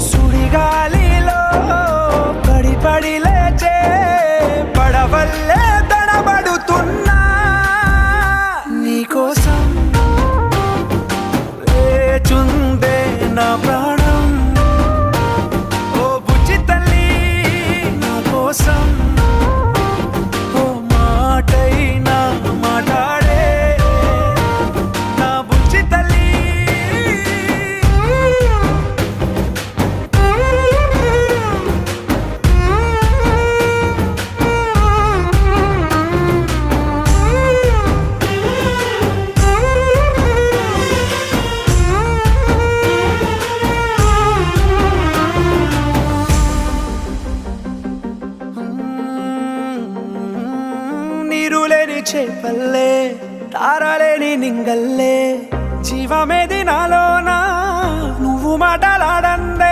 సుడిగాలిలో పడి పడి లేచే పడవల్లే తడబడుతున్నా నీకోసం లేచుందే నా ప్రాణం. ఓ బుజ్జి తల్లి నా కోసం ఓ మాటైనా మాట్లాడే నా బుజ్జి తల్లి. నీరులేని చేపల్లే తారలేని నింగల్లే జీవమేది నాలోనా